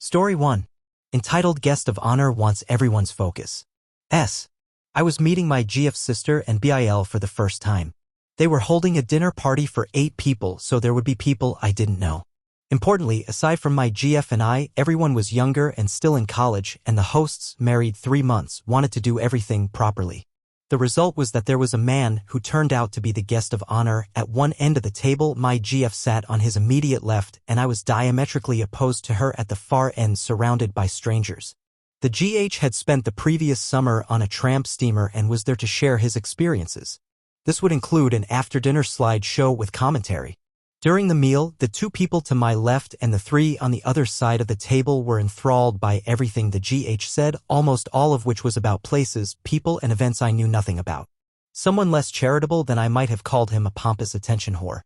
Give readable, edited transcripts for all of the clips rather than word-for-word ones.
Story 1. Entitled Guest of Honor Wants Everyone's Focus. I was meeting my GF sister and BIL for the first time. They were holding a dinner party for 8 people, so there would be people I didn't know. Importantly, aside from my GF and I, everyone was younger and still in college, and the hosts, married 3 months, wanted to do everything properly. The result was that there was a man who turned out to be the guest of honor. At one end of the table, my GF sat on his immediate left, and I was diametrically opposed to her at the far end, surrounded by strangers. The GH had spent the previous summer on a tramp steamer and was there to share his experiences. This would include an after-dinner slideshow with commentary. During the meal, the 2 people to my left and the 3 on the other side of the table were enthralled by everything the GH said, almost all of which was about places, people, and events I knew nothing about. Someone less charitable than I might have called him a pompous attention whore.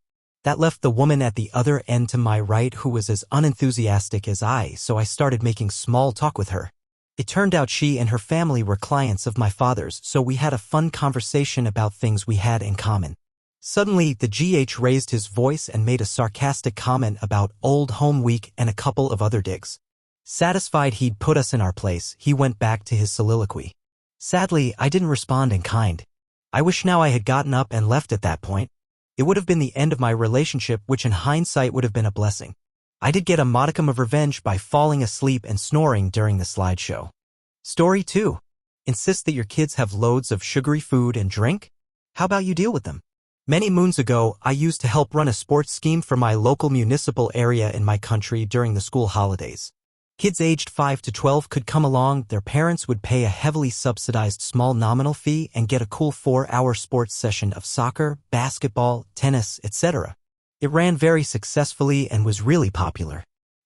That left the woman at the other end to my right, who was as unenthusiastic as I, so I started making small talk with her. It turned out she and her family were clients of my father's, so we had a fun conversation about things we had in common. Suddenly, the GH raised his voice and made a sarcastic comment about Old Home Week and a couple of other digs. Satisfied he'd put us in our place, he went back to his soliloquy. Sadly, I didn't respond in kind. I wish now I had gotten up and left at that point. It would have been the end of my relationship, which in hindsight would have been a blessing. I did get a modicum of revenge by falling asleep and snoring during the slideshow. Story 2. Insist that your kids have loads of sugary food and drink? How about you deal with them? Many moons ago, I used to help run a sports scheme for my local municipal area in my country during the school holidays. Kids aged 5 to 12 could come along, their parents would pay a heavily subsidized small nominal fee and get a cool 4-hour sports session of soccer, basketball, tennis, etc. It ran very successfully and was really popular.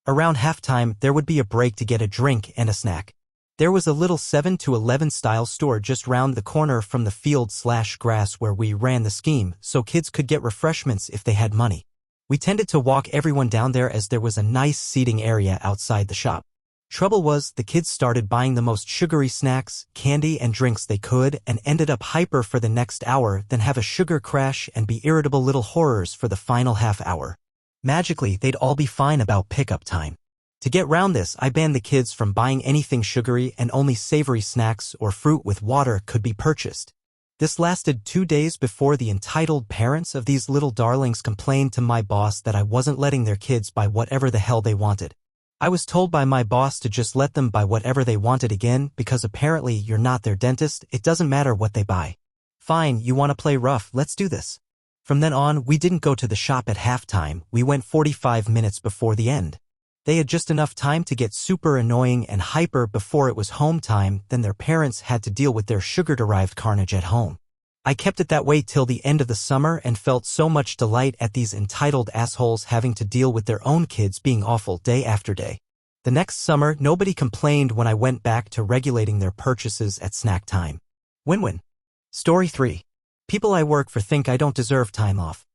Around halftime, there would be a break to get a drink and a snack. There was a little 7-Eleven style store just round the corner from the field/grass where we ran the scheme, so kids could get refreshments if they had money. We tended to walk everyone down there as there was a nice seating area outside the shop. Trouble was, the kids started buying the most sugary snacks, candy, and drinks they could and ended up hyper for the next hour, then have a sugar crash and be irritable little horrors for the final half hour. Magically, they'd all be fine about pickup time. To get round this, I banned the kids from buying anything sugary, and only savory snacks or fruit with water could be purchased. This lasted 2 days before the entitled parents of these little darlings complained to my boss that I wasn't letting their kids buy whatever the hell they wanted. I was told by my boss to just let them buy whatever they wanted again, because apparently you're not their dentist, it doesn't matter what they buy. Fine, you want to play rough, let's do this. From then on, we didn't go to the shop at halftime, we went 45 minutes before the end. They had just enough time to get super annoying and hyper before it was home time, then their parents had to deal with their sugar-derived carnage at home. I kept it that way till the end of the summer and felt so much delight at these entitled assholes having to deal with their own kids being awful day after day. The next summer, nobody complained when I went back to regulating their purchases at snack time. Win-win. Story 3. People I work for think I don't deserve time off.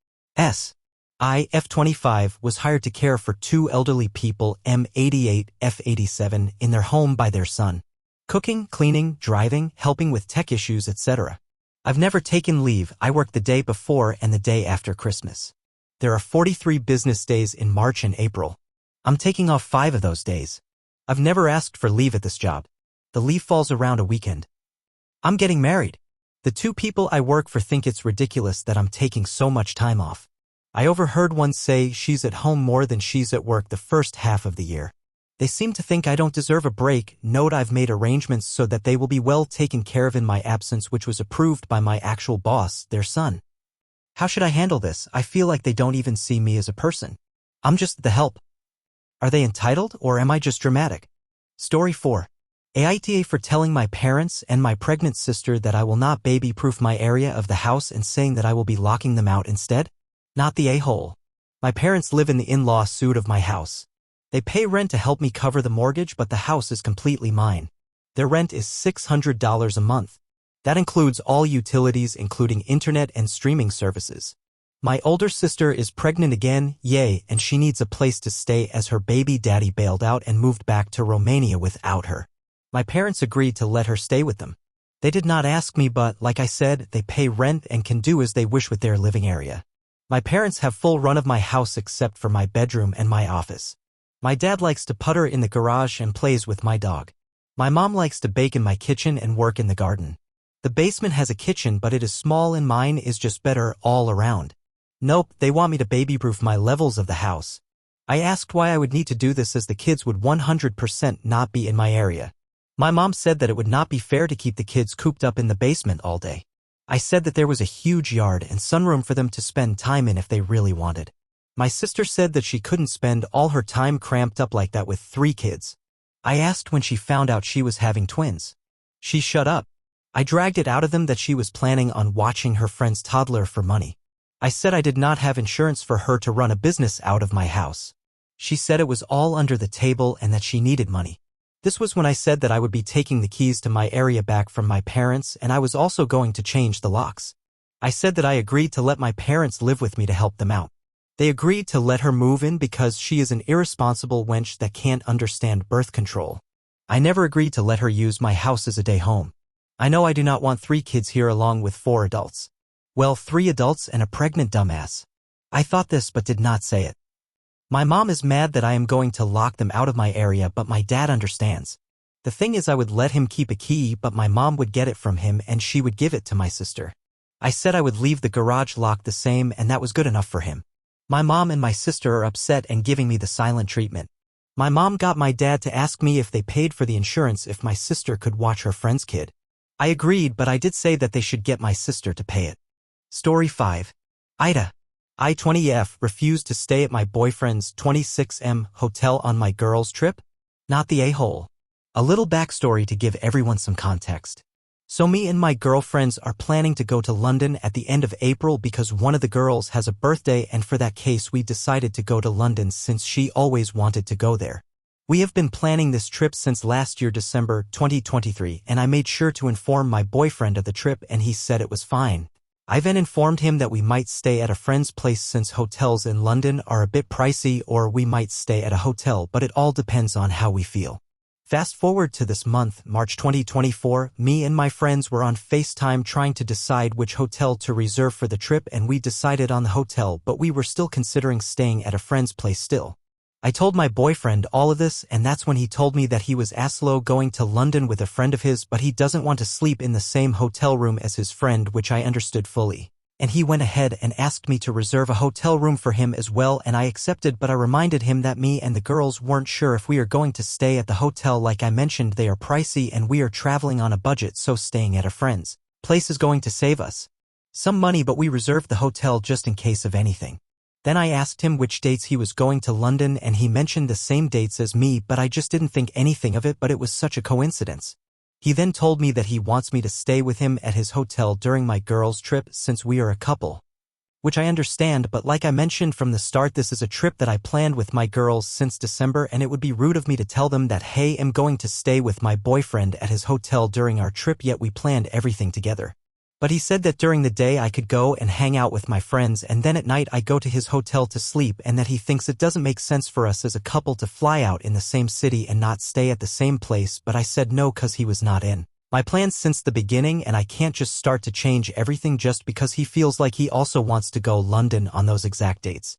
I, F25, was hired to care for 2 elderly people, M88, F87, in their home by their son. Cooking, cleaning, driving, helping with tech issues, etc. I've never taken leave. I work the day before and the day after Christmas. There are 43 business days in March and April. I'm taking off 5 of those days. I've never asked for leave at this job. The leave falls around a weekend. I'm getting married. The 2 people I work for think it's ridiculous that I'm taking so much time off. I overheard one say she's at home more than she's at work the first half of the year. They seem to think I don't deserve a break. Note I've made arrangements so that they will be well taken care of in my absence, which was approved by my actual boss, their son. How should I handle this? I feel like they don't even see me as a person. I'm just the help. Are they entitled, or am I just dramatic? Story 4. AITA for telling my parents and my pregnant sister that I will not baby-proof my area of the house and saying that I will be locking them out instead? Not the a-hole. My parents live in the in-law suite of my house. They pay rent to help me cover the mortgage, but the house is completely mine. Their rent is $600 a month. That includes all utilities, including internet and streaming services. My older sister is pregnant again, yay, and she needs a place to stay as her baby daddy bailed out and moved back to Romania without her. My parents agreed to let her stay with them. They did not ask me, but, like I said, they pay rent and can do as they wish with their living area. My parents have full run of my house except for my bedroom and my office. My dad likes to putter in the garage and plays with my dog. My mom likes to bake in my kitchen and work in the garden. The basement has a kitchen, but it is small and mine is just better all around. Nope, they want me to baby-proof my levels of the house. I asked why I would need to do this as the kids would 100% not be in my area. My mom said that it would not be fair to keep the kids cooped up in the basement all day. I said that there was a huge yard and sunroom for them to spend time in if they really wanted. My sister said that she couldn't spend all her time cramped up like that with 3 kids. I asked when she found out she was having twins. She shut up. I dragged it out of them that she was planning on watching her friend's toddler for money. I said I did not have insurance for her to run a business out of my house. She said it was all under the table and that she needed money. This was when I said that I would be taking the keys to my area back from my parents and I was also going to change the locks. I said that I agreed to let my parents live with me to help them out. They agreed to let her move in because she is an irresponsible wench that can't understand birth control. I never agreed to let her use my house as a day home. I know I do not want 3 kids here along with 4 adults. Well, 3 adults and a pregnant dumbass. I thought this but did not say it. My mom is mad that I am going to lock them out of my area, but my dad understands. The thing is, I would let him keep a key, but my mom would get it from him and she would give it to my sister. I said I would leave the garage locked the same and that was good enough for him. My mom and my sister are upset and giving me the silent treatment. My mom got my dad to ask me if they paid for the insurance if my sister could watch her friend's kid. I agreed, but I did say that they should get my sister to pay it. Story 5. Ida. I 20F refused to stay at my boyfriend's 26M hotel on my girls' trip. Not the a-hole. A little backstory to give everyone some context. So me and my girlfriends are planning to go to London at the end of April because one of the girls has a birthday, and for that case we decided to go to London since she always wanted to go there. We have been planning this trip since last year December 2023 and I made sure to inform my boyfriend of the trip and he said it was fine. I then informed him that we might stay at a friend's place since hotels in London are a bit pricey, or we might stay at a hotel, but it all depends on how we feel. Fast forward to this month, March 2024, me and my friends were on FaceTime trying to decide which hotel to reserve for the trip and we decided on the hotel, but we were still considering staying at a friend's place still. I told my boyfriend all of this and that's when he told me that he was Aslo going to London with a friend of his, but he doesn't want to sleep in the same hotel room as his friend, which I understood fully. And he went ahead and asked me to reserve a hotel room for him as well and I accepted, but I reminded him that me and the girls weren't sure if we are going to stay at the hotel. Like I mentioned, they are pricey and we are traveling on a budget, so staying at a friend's place is going to save us some money, but we reserved the hotel just in case of anything. Then I asked him which dates he was going to London and he mentioned the same dates as me, but I just didn't think anything of it, but it was such a coincidence. He then told me that he wants me to stay with him at his hotel during my girls' trip since we are a couple. Which I understand, but like I mentioned from the start, this is a trip that I planned with my girls since December and it would be rude of me to tell them that, hey, I'm going to stay with my boyfriend at his hotel during our trip, yet we planned everything together. But he said that during the day I could go and hang out with my friends and then at night I go to his hotel to sleep, and that he thinks it doesn't make sense for us as a couple to fly out in the same city and not stay at the same place, but I said no cause he was not in my plans since the beginning and I can't just start to change everything just because he feels like he also wants to go London on those exact dates.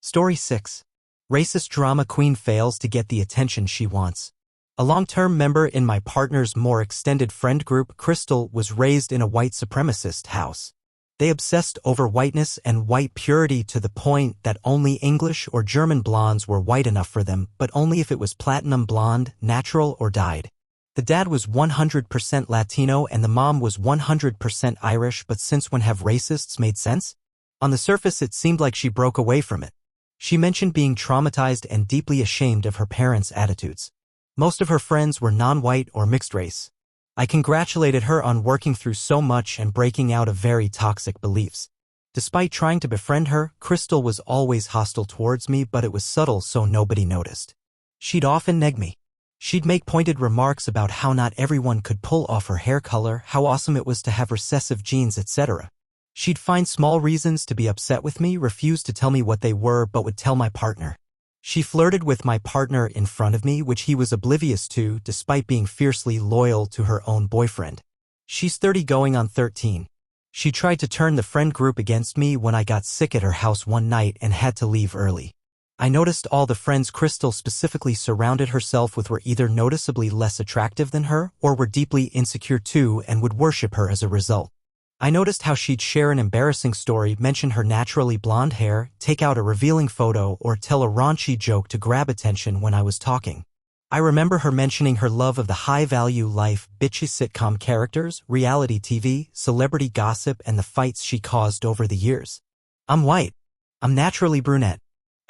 Story 6. Racist drama queen fails to get the attention she wants. A long-term member in my partner's more extended friend group, Crystal, was raised in a white supremacist house. They obsessed over whiteness and white purity to the point that only English or German blondes were white enough for them, but only if it was platinum blonde, natural, or dyed. The dad was 100% Latino and the mom was 100% Irish, but since when have racists made sense? On the surface it seemed like she broke away from it. She mentioned being traumatized and deeply ashamed of her parents' attitudes. Most of her friends were non-white or mixed race. I congratulated her on working through so much and breaking out of very toxic beliefs. Despite trying to befriend her, Crystal was always hostile towards me, but it was subtle so nobody noticed. She'd often neg me. She'd make pointed remarks about how not everyone could pull off her hair color, how awesome it was to have recessive genes, etc. She'd find small reasons to be upset with me, refuse to tell me what they were, but would tell my partner. She flirted with my partner in front of me, which he was oblivious to, despite being fiercely loyal to her own boyfriend. She's 30 going on 13. She tried to turn the friend group against me when I got sick at her house one night and had to leave early. I noticed all the friends Crystal specifically surrounded herself with were either noticeably less attractive than her or were deeply insecure too and would worship her as a result. I noticed how she'd share an embarrassing story, mention her naturally blonde hair, take out a revealing photo, or tell a raunchy joke to grab attention when I was talking. I remember her mentioning her love of the high-value life, bitchy sitcom characters, reality TV, celebrity gossip, and the fights she caused over the years. I'm white. I'm naturally brunette.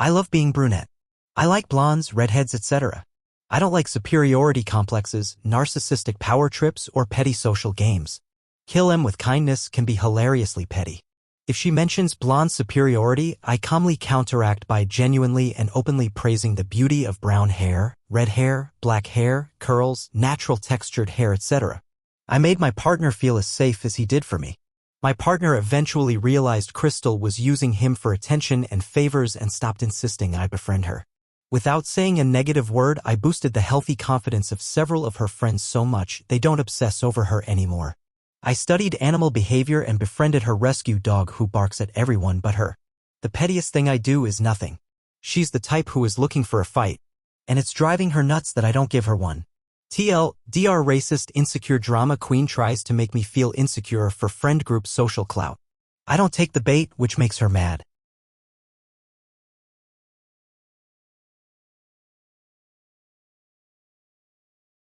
I love being brunette. I like blondes, redheads, etc. I don't like superiority complexes, narcissistic power trips, or petty social games. Kill 'em with kindness can be hilariously petty. If she mentions blonde superiority, I calmly counteract by genuinely and openly praising the beauty of brown hair, red hair, black hair, curls, natural textured hair, etc. I made my partner feel as safe as he did for me. My partner eventually realized Crystal was using him for attention and favors and stopped insisting I befriend her. Without saying a negative word, I boosted the healthy confidence of several of her friends so much they don't obsess over her anymore. I studied animal behavior and befriended her rescue dog who barks at everyone but her. The pettiest thing I do is nothing. She's the type who is looking for a fight, and it's driving her nuts that I don't give her one. TLDR racist insecure drama queen tries to make me feel insecure for friend group social clout. I don't take the bait, which makes her mad.